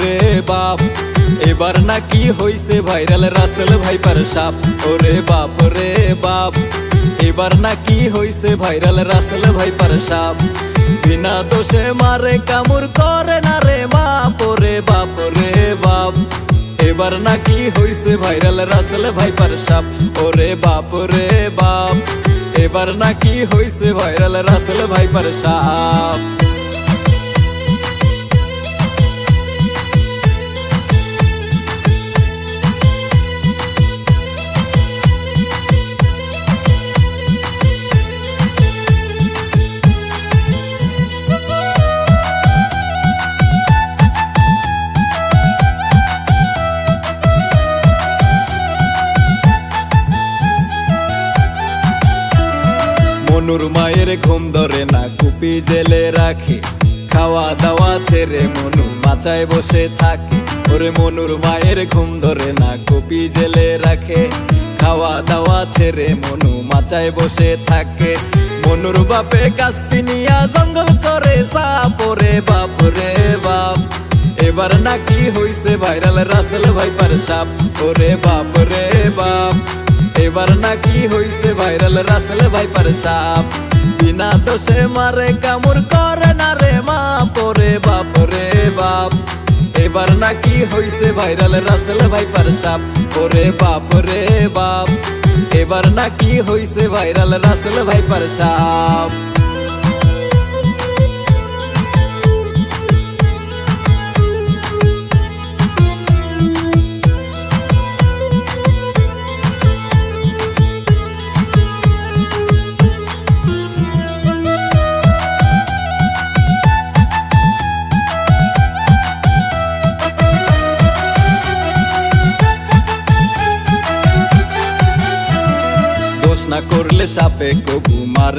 রে বাপ, এবার নাকি হইছে ভাইরাল রাসেল ভাইপার সাপ। ওরে বাপ রে বাপ, এবার নাকি হইছে ভাইরাল রাসেল ভাইপার সাপ। বিনা দোষে মারে কামড় করে না রে বাপ। ওরে বাপ রে বাপ, এবার নাকি হইছে ভাইরাল রাসেল ভাইপার সাপ। ওরে বাপ রে বাপ, এবার নাকি হইছে ভাইরাল রাসেল ভাইপার সাপ। মনুর মায়ের ঘুম ধরে না, কুপি জেলে রাখে, খাওয়া দাওয়া ছেড়ে মনু মাচায় বসে থাকে। ওরে মনুর মায়ের ঘুম ধরে না, কুপি জেলে রাখে, খাওয়া দাওয়া ছেড়ে মনু মাচায় বসে থাকে। মনুর বাপে কাস্তি নিয়া জঙ্গল করে সাপ। ওরে বাপ রে বাপ, এবার নাকি হইছে ভাইরাল রাসেল ভাইপার সাপ। ওরে বাপ রে বাপ, এবার নাকি হইছে ভাইরাল রাসেল ভাইপার সাপ। বিনা দোষে মারে কামড় করে না রে বাপ। ওরে বাপ রে বাপ, এবার নাকি হইছে ভাইরাল রাসেল ভাইপার সাপ। ওরে বাপ রে বাপ, এবার নাকি হইছে ভাইরাল রাসেল ভাইপার সাপ। দোষ না করলে সাপে কবু মারে।